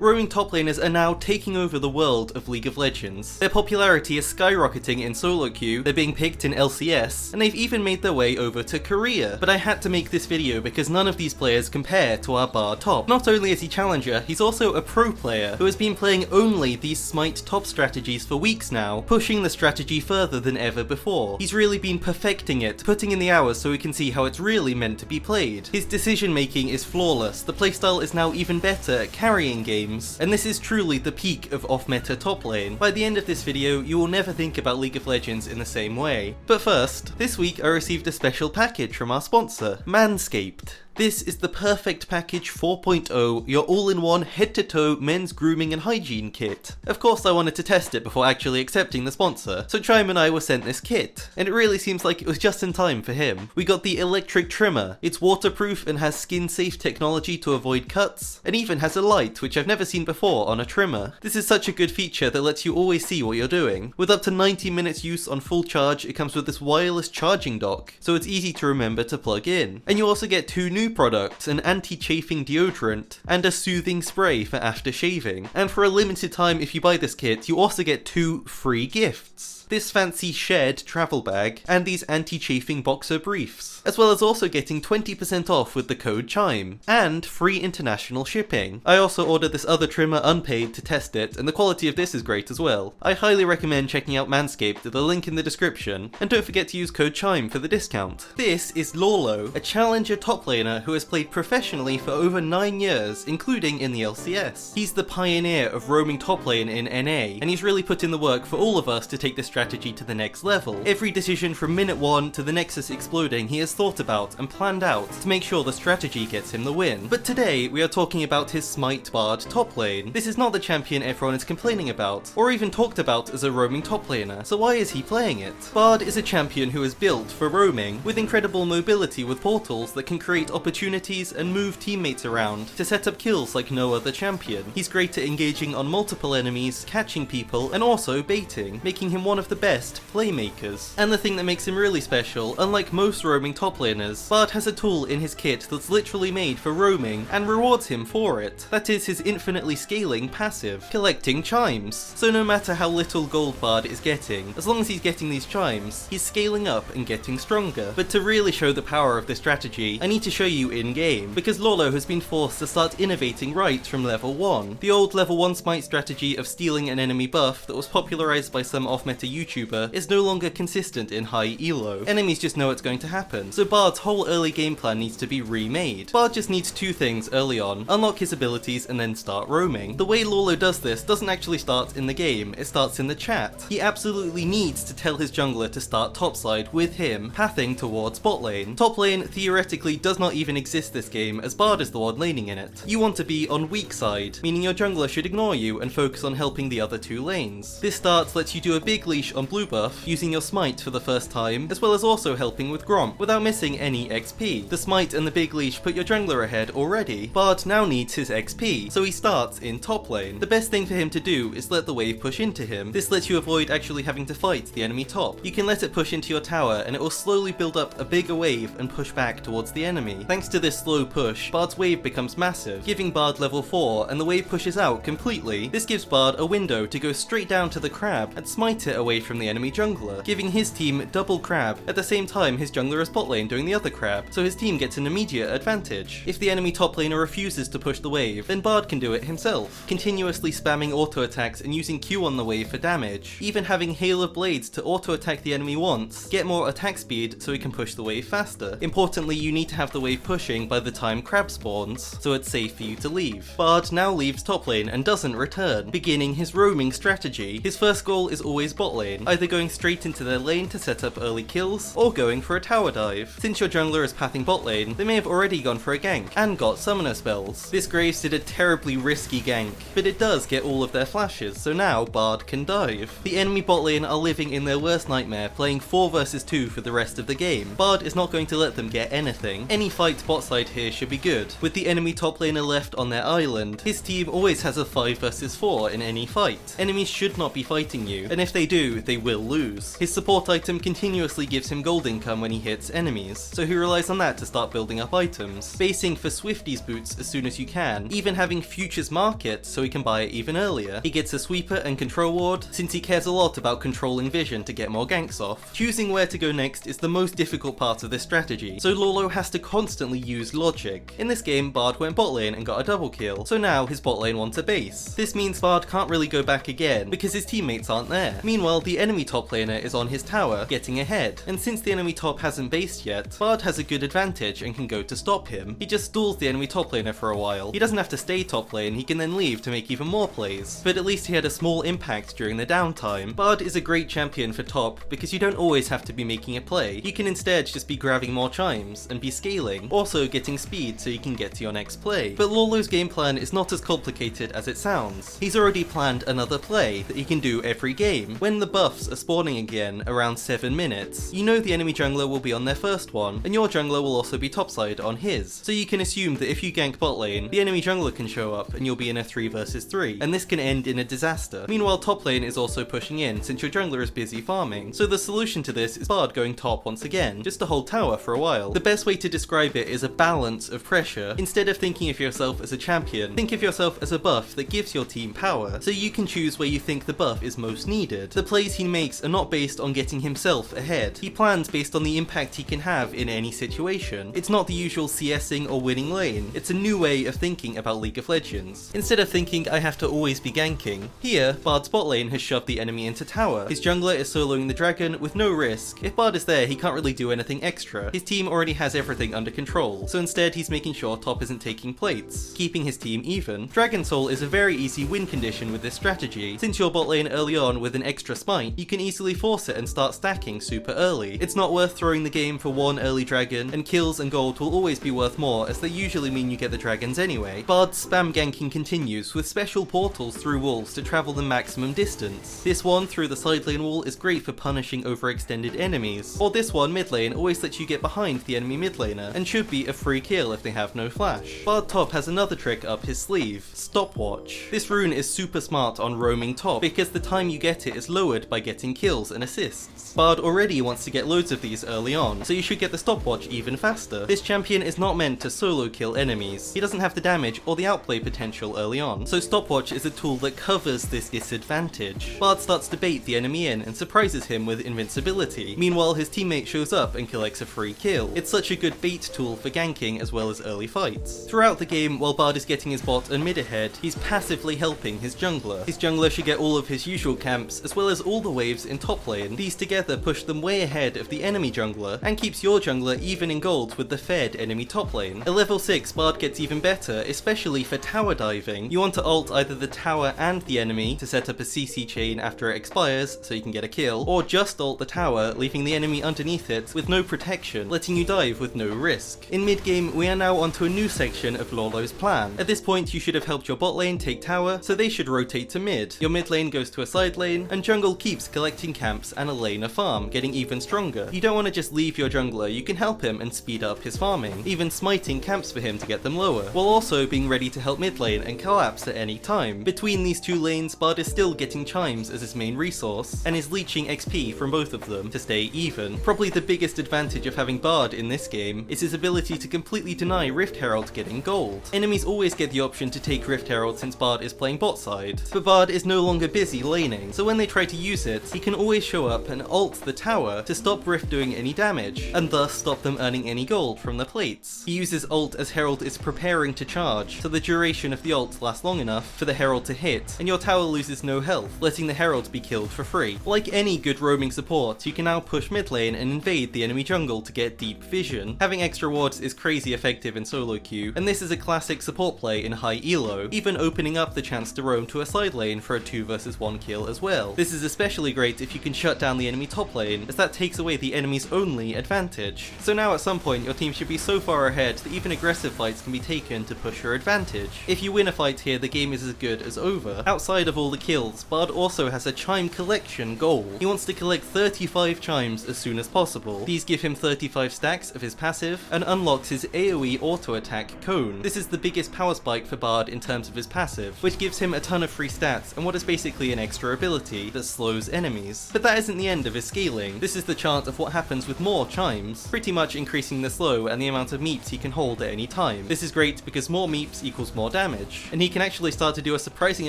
roaming top laners are now taking over the world of League of Legends. Their popularity is skyrocketing in solo queue, they're being picked in LCS, and they've even made their way over to Korea. But I had to make this video because none of these players compare to our BARD top. Not only is he challenger, he's also a pro player who has been playing only these Smite top strategies for weeks now, pushing the strategy further than ever before. He's really been perfecting it, putting in the hours so we can see how it's really meant to be played. His decision making is flawless, the playstyle is now even better at carrying games, and this is truly the peak of off-meta top lane. By the end of this video, you will never think about League of Legends in the same way. But first, this week I received a special package from our sponsor, Manscaped. This is the perfect package 4.0, your all-in-one head-to-toe men's grooming and hygiene kit. Of course I wanted to test it before actually accepting the sponsor, so Chime and I were sent this kit, and it really seems like it was just in time for him. We got the electric trimmer. It's waterproof and has skin-safe technology to avoid cuts, and even has a light, which I've never seen before on a trimmer. This is such a good feature that lets you always see what you're doing. With up to 90 minutes use on full charge, it comes with this wireless charging dock, so it's easy to remember to plug in. And you also get two new products, an anti-chafing deodorant and a soothing spray for after shaving. And for a limited time, if you buy this kit, you also get 2 free gifts. This fancy shared travel bag and these anti-chafing boxer briefs, as well as also getting 20% off with the code CHIME and free international shipping. I also ordered this other trimmer unpaid to test it, and the quality of this is great as well. I highly recommend checking out Manscaped, the link in the description, and don't forget to use code CHIME for the discount. This is Lolo, a challenger top laner who has played professionally for over 9 years, including in the LCS. He's the pioneer of roaming top lane in NA, and he's really put in the work for all of us to take this strategy to the next level. Every decision from minute 1 to the Nexus exploding he has thought about and planned out to make sure the strategy gets him the win. But today we are talking about his Smite BARD top lane. This is not the champion everyone is complaining about, or even talked about as a roaming top laner, so why is he playing it? BARD is a champion who is built for roaming, with incredible mobility with portals that can create opportunities and move teammates around to set up kills like no other champion. He's great at engaging on multiple enemies, catching people, and also baiting, making him one of the best playmakers. And the thing that makes him really special, unlike most roaming top laners, BARD has a tool in his kit that's literally made for roaming and rewards him for it. That is his infinitely scaling passive, collecting chimes. So no matter how little gold BARD is getting, as long as he's getting these chimes, he's scaling up and getting stronger. But to really show the power of this strategy, I need to show you in-game, because Lolo has been forced to start innovating right from level 1. The old level 1 Smite strategy of stealing an enemy buff that was popularized by some off-meta YouTuber is no longer consistent in high elo. Enemies just know it's going to happen, so BARD's whole early game plan needs to be remade. BARD just needs 2 things early on: unlock his abilities and then start roaming. The way Lolo does this doesn't actually start in the game, it starts in the chat. He absolutely needs to tell his jungler to start topside with him, pathing towards bot lane. Top lane theoretically does not even exist this game, as BARD is the one laning in it. You want to be on weak side, meaning your jungler should ignore you and focus on helping the other 2 lanes. This start lets you do a big leash on blue buff, using your smite for the first time, as well as also helping with Gromp without missing any XP. The smite and the big leash put your jungler ahead already. BARD now needs his XP, so he starts in top lane. The best thing for him to do is let the wave push into him. This lets you avoid actually having to fight the enemy top. You can let it push into your tower and it will slowly build up a bigger wave and push back towards the enemy. Thanks to this slow push, BARD's wave becomes massive, giving BARD level 4, and the wave pushes out completely. This gives BARD a window to go straight down to the crab and smite it away from the enemy jungler, giving his team double crab. At the same time, his jungler is bot lane doing the other crab, so his team gets an immediate advantage. If the enemy top laner refuses to push the wave, then BARD can do it himself, continuously spamming auto attacks and using Q on the wave for damage, even having Hail of Blades to auto attack the enemy once, get more attack speed so he can push the wave faster. Importantly, you need to have the wave pushing by the time crab spawns, so it's safe for you to leave. BARD now leaves top lane and doesn't return, beginning his roaming strategy. His first goal is always bot lane, either going straight into their lane to set up early kills, or going for a tower dive. Since your jungler is pathing bot lane, they may have already gone for a gank, and got summoner spells. This Graves did a terribly risky gank, but it does get all of their flashes, so now BARD can dive. The enemy bot lane are living in their worst nightmare, playing 4 versus 2 for the rest of the game. BARD is not going to let them get anything. Any fight fight bot side here should be good. With the enemy top laner left on their island, his team always has a 5 versus 4 in any fight. Enemies should not be fighting you, and if they do, they will lose. His support item continuously gives him gold income when he hits enemies, so he relies on that to start building up items. Basing for Swifty's boots as soon as you can, even having futures market so he can buy it even earlier. He gets a sweeper and control ward, since he cares a lot about controlling vision to get more ganks off. Choosing where to go next is the most difficult part of this strategy, so Lolo has to constantly use logic. In this game, Bard went bot lane and got a double kill, so now his bot lane wants a base. This means Bard can't really go back again, because his teammates aren't there. Meanwhile, the enemy top laner is on his tower, getting ahead, and since the enemy top hasn't based yet, Bard has a good advantage and can go to stop him. He just stalls the enemy top laner for a while. He doesn't have to stay top lane, he can then leave to make even more plays, but at least he had a small impact during the downtime. Bard is a great champion for top, because you don't always have to be making a play. You can instead just be grabbing more chimes, and be scaling, also getting speed so you can get to your next play. But Lolo's game plan is not as complicated as it sounds. He's already planned another play that he can do every game. When the buffs are spawning again around 7 minutes, you know the enemy jungler will be on their first one, and your jungler will also be topside on his. So you can assume that if you gank bot lane, the enemy jungler can show up and you'll be in a 3 versus 3, and this can end in a disaster. Meanwhile, top lane is also pushing in since your jungler is busy farming. So the solution to this is Bard going top once again, just to hold tower for a while. The best way to describe it is a balance of pressure. Instead of thinking of yourself as a champion, think of yourself as a buff that gives your team power, so you can choose where you think the buff is most needed. The plays he makes are not based on getting himself ahead. He plans based on the impact he can have in any situation. It's not the usual CSing or winning lane. It's a new way of thinking about League of Legends. Instead of thinking I have to always be ganking, here, Bard's bot lane has shoved the enemy into tower. His jungler is soloing the dragon with no risk. If Bard is there, he can't really do anything extra. His team already has everything under control, so instead he's making sure top isn't taking plates, keeping his team even. Dragon Soul is a very easy win condition with this strategy. Since you're bot lane early on with an extra smite, you can easily force it and start stacking super early. It's not worth throwing the game for one early dragon, and kills and gold will always be worth more as they usually mean you get the dragons anyway. Bard's spam ganking continues with special portals through walls to travel the maximum distance. This one through the side lane wall is great for punishing overextended enemies, or this one mid lane always lets you get behind the enemy mid laner and should be a free kill if they have no flash. Bard top has another trick up his sleeve, Stopwatch. This rune is super smart on roaming top because the time you get it is lowered by getting kills and assists. Bard already wants to get loads of these early on, so you should get the stopwatch even faster. This champion is not meant to solo kill enemies. He doesn't have the damage or the outplay potential early on, so stopwatch is a tool that covers this disadvantage. Bard starts to bait the enemy in and surprises him with invincibility. Meanwhile, his teammate shows up and collects a free kill. It's such a good bait tool for ganking as well as early fights. Throughout the game, while Bard is getting his bot and mid ahead, he's passively helping his jungler. His jungler should get all of his usual camps as well as all the waves in top lane. These together push them way ahead of the enemy jungler and keeps your jungler even in gold with the fed enemy top lane. At level 6, Bard gets even better, especially for tower diving. You want to ult either the tower and the enemy to set up a CC chain after it expires so you can get a kill, or just ult the tower, leaving the enemy underneath it with no protection, letting you dive with no risk. In mid game, we are now onto a new section of Lolo's plan. At this point, you should have helped your bot lane take tower, so they should rotate to mid. Your mid lane goes to a side lane, and jungle keeps collecting camps and a laner farm, getting even stronger. You don't want to just leave your jungler, you can help him and speed up his farming, even smiting camps for him to get them lower, while also being ready to help mid lane and collapse at any time. Between these two lanes, Bard is still getting chimes as his main resource, and is leeching XP from both of them to stay even. Probably the biggest advantage of having Bard in this game is his ability to completely deny Rift Herald getting gold. Enemies always get the option to take Rift Herald since Bard is playing bot side, but Bard is no longer busy laning, so when they try to use it, he can always show up and ult the tower to stop Rift doing any damage, and thus stop them earning any gold from the plates. He uses ult as Herald is preparing to charge, so the duration of the ult lasts long enough for the Herald to hit, and your tower loses no health, letting the Herald be killed for free. Like any good roaming support, you can now push mid lane and invade the enemy jungle to get deep vision. Having extra wards is crazy effective in solo queue, and this is a classic support play in high elo, even opening up the chance to roam to a side lane for a 2 versus 1 kill as well. This is especially great if you can shut down the enemy top lane, as that takes away the enemy's only advantage. So now at some point your team should be so far ahead that even aggressive fights can be taken to push your advantage. If you win a fight here, the game is as good as over. Outside of all the kills, Bard also has a chime collection goal. He wants to collect 35 chimes as soon as possible. These give him 35 stacks of his passive, and unlocks his AoE auto attack Cone. This is the biggest power spike for Bard in terms of his passive, which gives him a ton of free stats and what is basically an extra ability that slows enemies. But that isn't the end of his scaling. This is the chart of what happens with more chimes, pretty much increasing the slow and the amount of meeps he can hold at any time. This is great because more meeps equals more damage, and he can actually start to do a surprising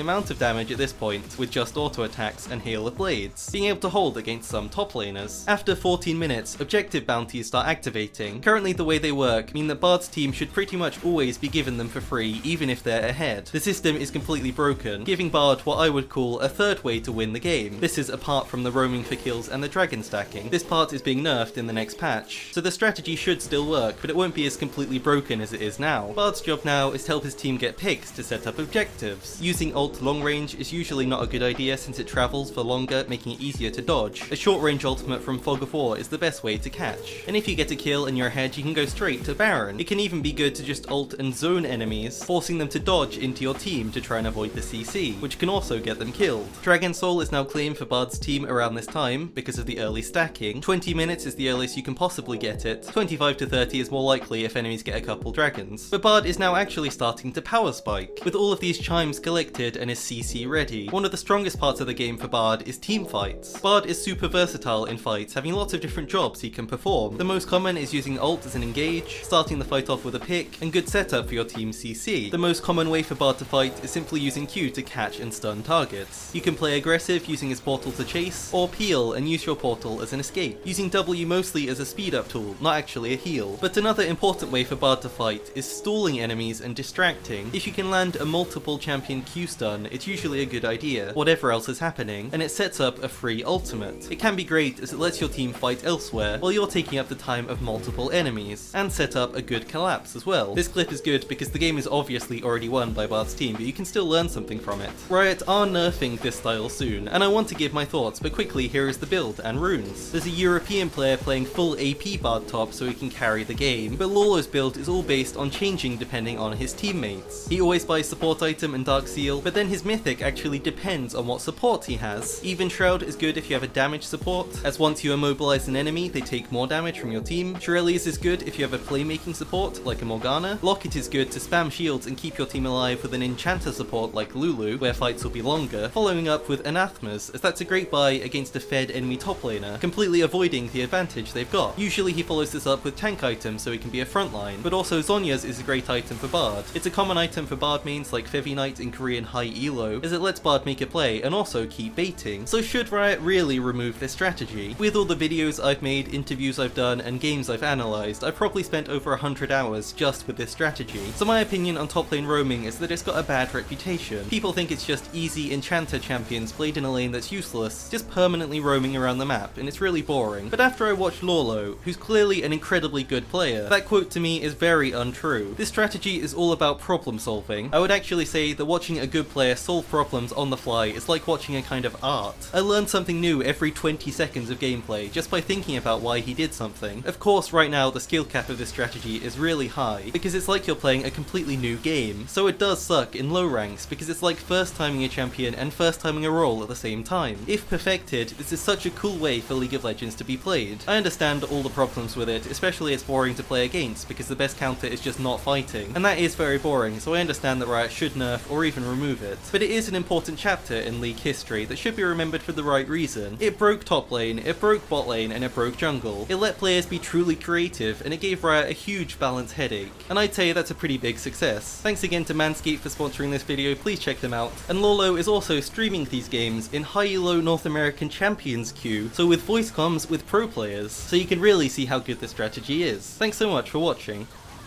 amount of damage at this point with just auto attacks and hail of blades, being able to hold against some top laners. After 14 minutes, objective bounties start activating. Currently the way they work mean that Bard's team should pretty much always be given them for free even if they're ahead. The system is completely broken, giving Bard what I would call a third way to win the game. This is apart from the roaming for kills and the dragon stacking. This part is being nerfed in the next patch, so the strategy should still work, but it won't be as completely broken as it is now. Bard's job now is to help his team get picks to set up objectives. Using ult long range is usually not a good idea since it travels for longer, making it easier to dodge. A short range ultimate from Fog of War is the best way to catch, and if you get a kill and you're ahead, you can go straight to Baron. It can even be good to just ult and zone enemies, forcing them to dodge into your team to try and avoid the CC, which can also get them killed. Dragon Soul is now claimed for Bard's team around this time because of the early stacking. 20 minutes is the earliest you can possibly get it, 25 to 30 is more likely if enemies get a couple dragons. But Bard is now actually starting to power spike, with all of these chimes collected and is CC ready. One of the strongest parts of the game for Bard is teamfights. Bard is super versatile in fights, having lots of different jobs he can perform. The most common is using ult as an engage, starting the fight off with a pick, and good setup for your team CC. The most common way for Bard to fight is simply using Q to catch and stun targets. You can play aggressive using his portal to chase, or peel and use your portal as an escape, using W mostly as a speed up tool, not actually a heal. But another important way for Bard to fight is stalling enemies and distracting. If you can land a multiple champion Q stun, it's usually a good idea, whatever else is happening, and it sets up a free ultimate. It can be great as it lets your team fight elsewhere while you're taking up the time of multiple enemies, and set up a good collapse as well. This clip is good because the game is obviously already won by Bard's team, but you can still learn something from it. Riot are nerfing this style soon, and I want to give my thoughts, but quickly here is the build and runes. There's a European player playing full AP Bard top so he can carry the game, but Lolo's build is all based on changing depending on his teammates. He always buys support item and Dark Seal, but then his mythic actually depends on what support he has. Even Shroud is good if you have a damage support, as once you immobilize an enemy, they take more damage from your team. Shirelles is good if you have a playmaking support, like a Morgana. Locket is good to spam shields and keep your team alive with an enchanter support like Lulu, where fights will be longer, following up with Anathemas, as that's a great buy against a fed enemy top laner, completely avoiding the advantage they've got. Usually he follows this up with tank items so he can be a frontline, but also Zhonya's is a great item for Bard. It's a common item for Bard mains like Fevi Knight in Korean high elo, as it lets Bard make a play and also keep baiting. So should Riot really remove this strategy? With all the videos I've made, interviews I've done, and games I've analysed, I've probably spent over 100 hours just with this strategy. So my opinion on top lane roaming is that it's got a bad reputation. People think it's just easy enchanter champions played in a lane that's useless, just permanently roaming around the map, and it's really boring. But after I watched Lolo, who's clearly an incredibly good player, that quote to me is very untrue. This strategy is all about problem solving. I would actually say that watching a good player solve problems on the fly is like watching a kind of art. I learned something new every 20 seconds of gameplay just by thinking about why he did something. Of course, right now the skill cap of this strategy is really high, because it's like you're playing a completely new game, so it does suck in low ranks because it's like first timing a champion and first timing a role at the same time. If perfected, this is such a cool way for League of Legends to be played. I understand all the problems with it, especially it's boring to play against because the best counter is just not fighting, and that is very boring, so I understand that Riot should nerf or even remove it. But it is an important chapter in League history that should be remembered for the right reason. It broke top lane, it broke bot lane, and it broke jungle. It let players be truly creative, and it gave Riot a huge balance headache, and I'd say that's a pretty big success. Thanks again to Manscaped for sponsoring this video, please check them out. And Lolo is also streaming these games in high-elo North American Champions queue, so with voice comms with pro players, so you can really see how good this strategy is. Thanks so much for watching.